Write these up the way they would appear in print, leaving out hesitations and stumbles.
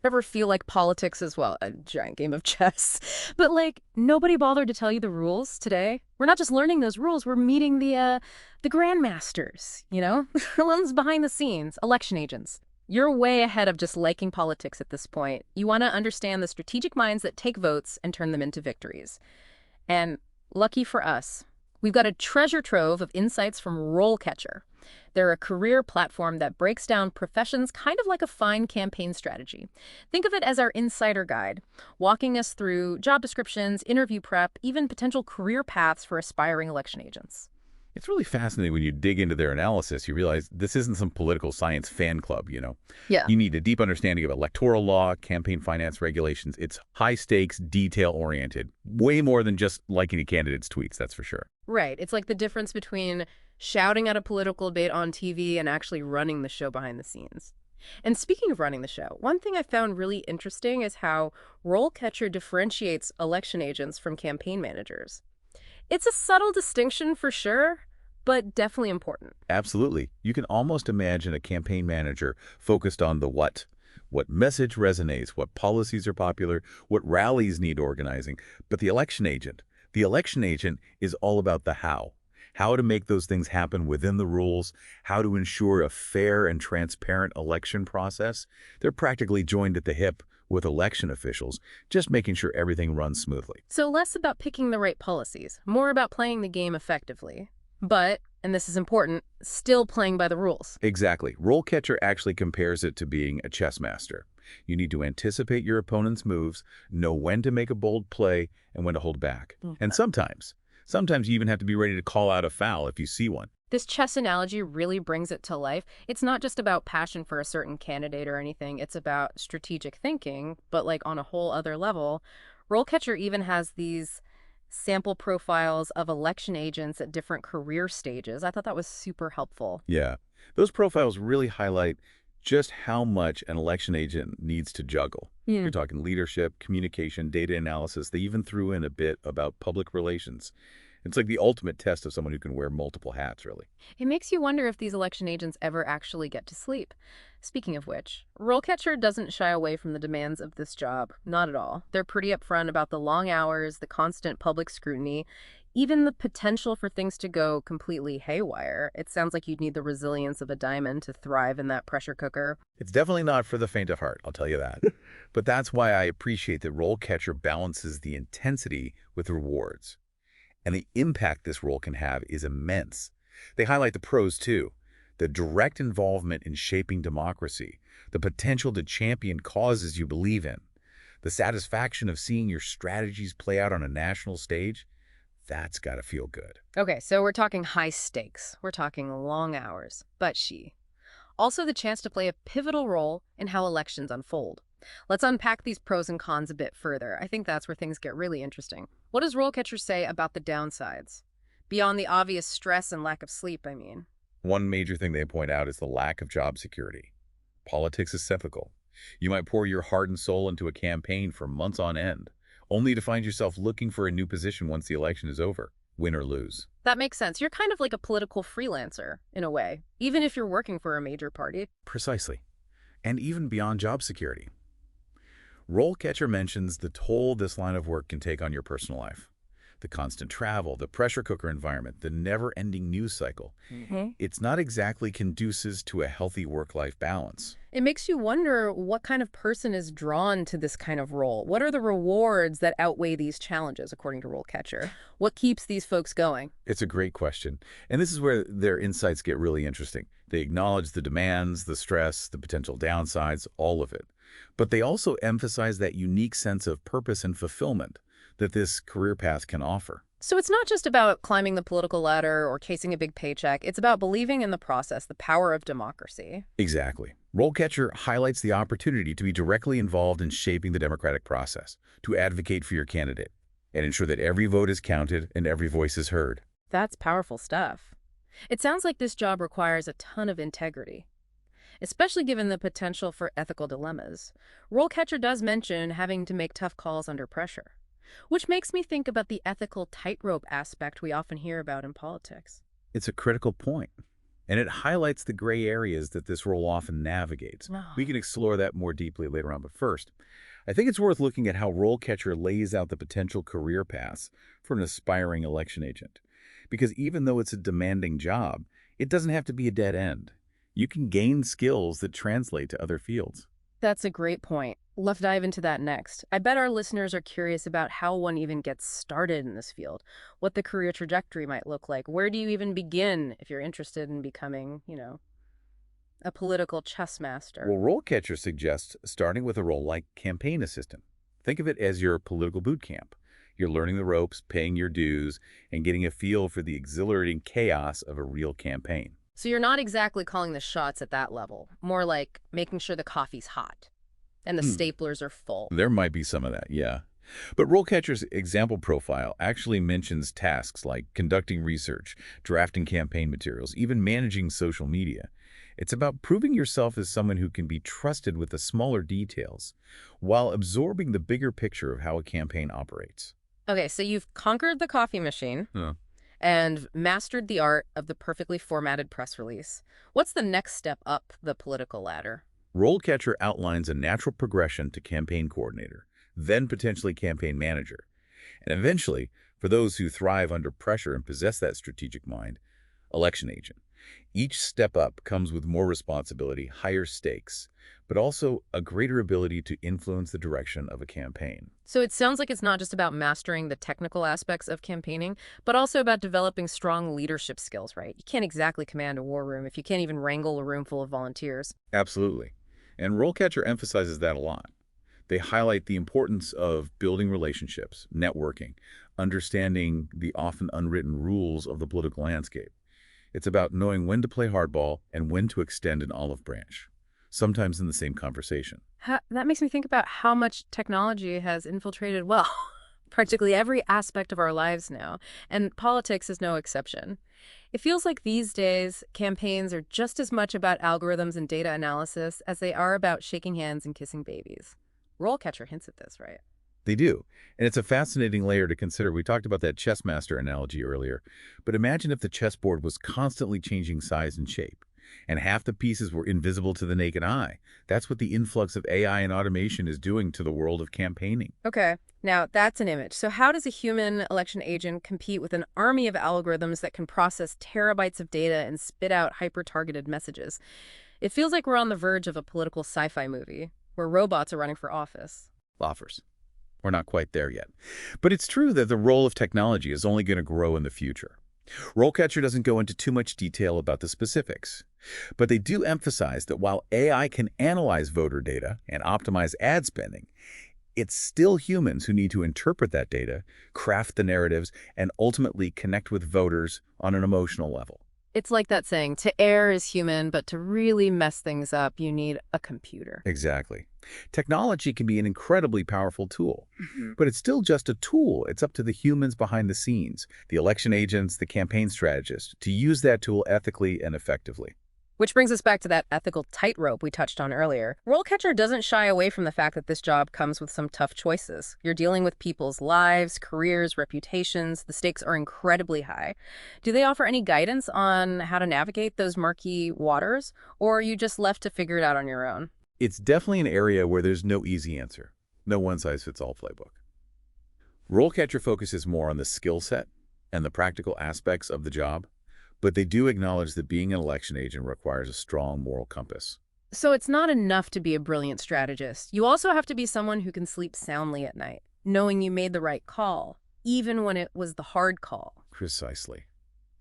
Ever feel like politics is, well, a giant game of chess? But, like, nobody bothered to tell you the rules today? We're not just learning those rules, we're meeting the grandmasters, you know? The ones behind the scenes, election agents. You're way ahead of just liking politics at this point. You want to understand the strategic minds that take votes and turn them into victories. And lucky for us, we've got a treasure trove of insights from RoleCatcher. They're a career platform that breaks down professions kind of like a fine campaign strategy. Think of it as our insider guide, walking us through job descriptions, interview prep, even potential career paths for aspiring election agents. It's really fascinating when you dig into their analysis. You realize this isn't some political science fan club, you know. Yeah. You need a deep understanding of electoral law, campaign finance regulations. It's high stakes, detail oriented. Way more than just liking a candidate's tweets, that's for sure. Right. It's like the difference between shouting at a political debate on TV and actually running the show behind the scenes. And speaking of running the show, one thing I found really interesting is how RoleCatcher differentiates election agents from campaign managers. It's a subtle distinction for sure, but definitely important. Absolutely. You can almost imagine a campaign manager focused on the what message resonates, what policies are popular, what rallies need organizing. But the election agent is all about the how to make those things happen within the rules, how to ensure a fair and transparent election process. They're practically joined at the hip with election officials, just making sure everything runs smoothly. So less about picking the right policies, more about playing the game effectively. But, and this is important, still playing by the rules. Exactly. RoleCatcher actually compares it to being a chess master. You need to anticipate your opponent's moves, know when to make a bold play, and when to hold back. And sometimes you even have to be ready to call out a foul if you see one. This chess analogy really brings it to life. It's not just about passion for a certain candidate or anything. It's about strategic thinking, but like on a whole other level. RoleCatcher even has these sample profiles of election agents at different career stages. I thought that was super helpful. Yeah, those profiles really highlight just how much an election agent needs to juggle. Yeah. You're talking leadership, communication, data analysis. They even threw in a bit about public relations. It's like the ultimate test of someone who can wear multiple hats, really. It makes you wonder if these election agents ever actually get to sleep. Speaking of which, RoleCatcher doesn't shy away from the demands of this job. Not at all. They're pretty upfront about the long hours, the constant public scrutiny, even the potential for things to go completely haywire. It sounds like you'd need the resilience of a diamond to thrive in that pressure cooker. It's definitely not for the faint of heart, I'll tell you that. But that's why I appreciate that RoleCatcher balances the intensity with rewards. And the impact this role can have is immense. They highlight the pros, too. The direct involvement in shaping democracy, the potential to champion causes you believe in, the satisfaction of seeing your strategies play out on a national stage. That's got to feel good. Okay, so we're talking high stakes. We're talking long hours. But also the chance to play a pivotal role in how elections unfold. Let's unpack these pros and cons a bit further. I think that's where things get really interesting. What does RoleCatcher say about the downsides? Beyond the obvious stress and lack of sleep, I mean. One major thing they point out is the lack of job security. Politics is cyclical. You might pour your heart and soul into a campaign for months on end, only to find yourself looking for a new position once the election is over, win or lose. That makes sense. You're kind of like a political freelancer, in a way, even if you're working for a major party. Precisely. And even beyond job security. RoleCatcher mentions the toll this line of work can take on your personal life. The constant travel, the pressure cooker environment, the never-ending news cycle. It's not exactly conducive to a healthy work-life balance. It makes you wonder what kind of person is drawn to this kind of role. What are the rewards that outweigh these challenges, according to RoleCatcher? What keeps these folks going? It's a great question. And this is where their insights get really interesting. They acknowledge the demands, the stress, the potential downsides, all of it. But they also emphasize that unique sense of purpose and fulfillment that this career path can offer. So it's not just about climbing the political ladder or chasing a big paycheck. It's about believing in the process, the power of democracy. Exactly. RoleCatcher highlights the opportunity to be directly involved in shaping the democratic process, to advocate for your candidate, and ensure that every vote is counted and every voice is heard. That's powerful stuff. It sounds like this job requires a ton of integrity, especially given the potential for ethical dilemmas. RoleCatcher does mention having to make tough calls under pressure, which makes me think about the ethical tightrope aspect we often hear about in politics. It's a critical point. and it highlights the gray areas that this role often navigates. No. We can explore that more deeply later on, but first, I think it's worth looking at how RoleCatcher lays out the potential career paths for an aspiring election agent. Because even though it's a demanding job, it doesn't have to be a dead end. You can gain skills that translate to other fields. That's a great point. Let's dive into that next. I bet our listeners are curious about how one even gets started in this field, what the career trajectory might look like. Where do you even begin if you're interested in becoming, a political chess master? Well, RoleCatcher suggests starting with a role like campaign assistant. Think of it as your political boot camp. You're learning the ropes, paying your dues, and getting a feel for the exhilarating chaos of a real campaign. So you're not exactly calling the shots at that level, more like making sure the coffee's hot and the staplers are full. There might be some of that, yeah. But RoleCatcher's example profile actually mentions tasks like conducting research, drafting campaign materials, even managing social media. It's about proving yourself as someone who can be trusted with the smaller details while absorbing the bigger picture of how a campaign operates. Okay, so you've conquered the coffee machine Huh. and mastered the art of the perfectly formatted press release. What's the next step up the political ladder? RoleCatcher outlines a natural progression to campaign coordinator, then potentially campaign manager. And eventually, for those who thrive under pressure and possess that strategic mind, election agent. Each step up comes with more responsibility, higher stakes, but also a greater ability to influence the direction of a campaign. So it sounds like it's not just about mastering the technical aspects of campaigning, but also about developing strong leadership skills, right? You can't exactly command a war room if you can't even wrangle a room full of volunteers. Absolutely. And RoleCatcher emphasizes that a lot. They highlight the importance of building relationships, networking, understanding the often unwritten rules of the political landscape. It's about knowing when to play hardball and when to extend an olive branch, sometimes in the same conversation. That makes me think about how much technology has infiltrated, well, practically every aspect of our lives now, and politics is no exception. It feels like these days, campaigns are just as much about algorithms and data analysis as they are about shaking hands and kissing babies. RoleCatcher hints at this, right? They do, and it's a fascinating layer to consider. We talked about that chess master analogy earlier, but imagine if the chessboard was constantly changing size and shape, and half the pieces were invisible to the naked eye. That's what the influx of AI and automation is doing to the world of campaigning. Okay, now that's an image. So how does a human election agent compete with an army of algorithms that can process terabytes of data and spit out hyper-targeted messages? It feels like we're on the verge of a political sci-fi movie where robots are running for office. Offers. We're not quite there yet. But it's true that the role of technology is only going to grow in the future. RoleCatcher doesn't go into too much detail about the specifics, but they do emphasize that while AI can analyze voter data and optimize ad spending, it's still humans who need to interpret that data, craft the narratives, and ultimately connect with voters on an emotional level. It's like that saying, to err is human, but to really mess things up, you need a computer. Exactly. Technology can be an incredibly powerful tool, but it's still just a tool. It's up to the humans behind the scenes, the election agents, the campaign strategists, to use that tool ethically and effectively. Which brings us back to that ethical tightrope we touched on earlier. RoleCatcher doesn't shy away from the fact that this job comes with some tough choices. You're dealing with people's lives, careers, reputations. The stakes are incredibly high. Do they offer any guidance on how to navigate those murky waters, or are you just left to figure it out on your own? It's definitely an area where there's no easy answer, no one-size-fits-all playbook. RoleCatcher focuses more on the skill set and the practical aspects of the job, but they do acknowledge that being an election agent requires a strong moral compass. So it's not enough to be a brilliant strategist. You also have to be someone who can sleep soundly at night, knowing you made the right call, even when it was the hard call. Precisely.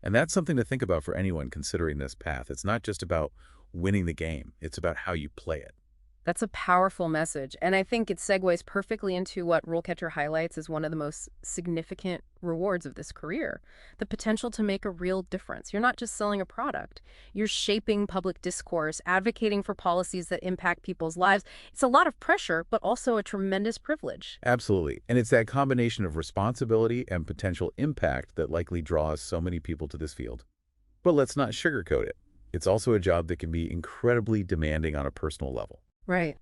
And that's something to think about for anyone considering this path. It's not just about winning the game. It's about how you play it. That's a powerful message, and I think it segues perfectly into what RoleCatcher highlights as one of the most significant rewards of this career, the potential to make a real difference. You're not just selling a product. You're shaping public discourse, advocating for policies that impact people's lives. It's a lot of pressure, but also a tremendous privilege. Absolutely. And it's that combination of responsibility and potential impact that likely draws so many people to this field. But let's not sugarcoat it. It's also a job that can be incredibly demanding on a personal level. Right.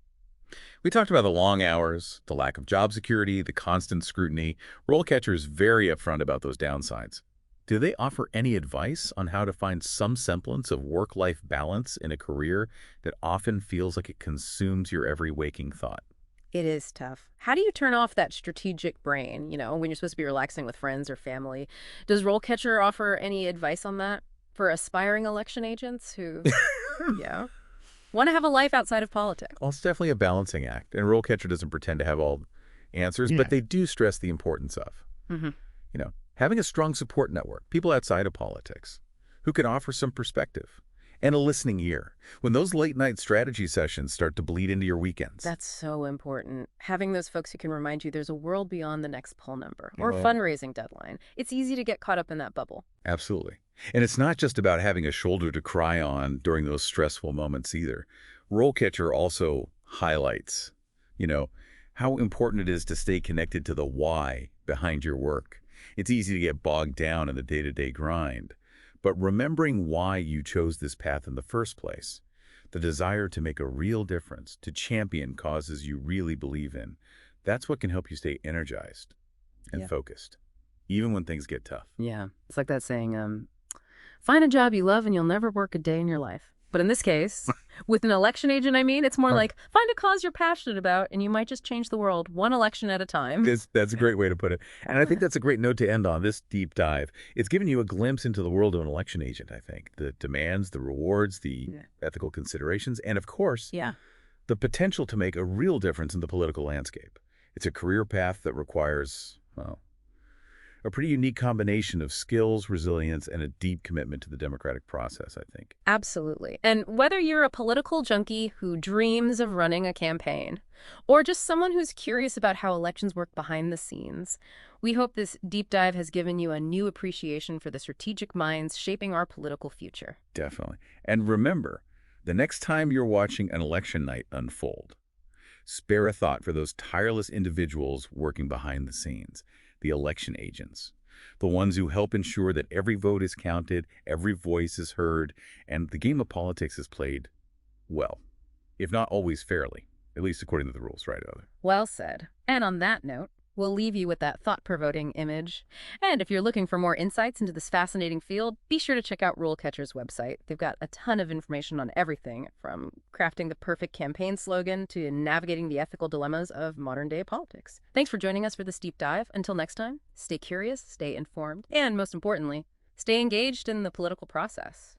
We talked about the long hours, the lack of job security, the constant scrutiny. RoleCatcher is very upfront about those downsides. Do they offer any advice on how to find some semblance of work-life balance in a career that often feels like it consumes your every waking thought? It is tough. How do you turn off that strategic brain, when you're supposed to be relaxing with friends or family? Does RoleCatcher offer any advice on that for aspiring election agents who, yeah, want to have a life outside of politics? Well, it's definitely a balancing act, and RoleCatcher doesn't pretend to have all answers, Yeah. but they do stress the importance of, Hmm. having a strong support network, people outside of politics, who can offer some perspective, and a listening ear. When those late-night strategy sessions start to bleed into your weekends. That's so important. Having those folks who can remind you there's a world beyond the next poll number or Oh, fundraising deadline. It's easy to get caught up in that bubble. absolutely. And it's not just about having a shoulder to cry on during those stressful moments either. RoleCatcher also highlights, you know, how important it is to stay connected to the why behind your work. It's easy to get bogged down in the day-to-day grind, but remembering why you chose this path in the first place, the desire to make a real difference, to champion causes you really believe in, that's what can help you stay energized and Yeah. focused, even when things get tough. Yeah. It's like that saying, find a job you love and you'll never work a day in your life. But in this case, with an election agent, it's more like find a cause you're passionate about and you might just change the world one election at a time. That's a great way to put it. And I think that's a great note to end on, this deep dive. It's given you a glimpse into the world of an election agent, I think. The demands, the rewards, the Yeah. ethical considerations, and of course, Yeah. the potential to make a real difference in the political landscape. It's a career path that requires, well, a pretty unique combination of skills, resilience, and a deep commitment to the democratic process, I think. Absolutely. And whether you're a political junkie who dreams of running a campaign or just someone who's curious about how elections work behind the scenes, we hope this deep dive has given you a new appreciation for the strategic minds shaping our political future. Definitely. And remember, the next time you're watching an election night unfold, spare a thought for those tireless individuals working behind the scenes, the election agents, the ones who help ensure that every vote is counted, every voice is heard, and the game of politics is played well, if not always fairly, at least according to the rules, right, Other? Well said. And on that note, we'll leave you with that thought-provoking image. And if you're looking for more insights into this fascinating field, be sure to check out RoleCatcher's website. They've got a ton of information on everything from crafting the perfect campaign slogan to navigating the ethical dilemmas of modern-day politics. Thanks for joining us for this deep dive. Until next time, stay curious, stay informed, and most importantly, stay engaged in the political process.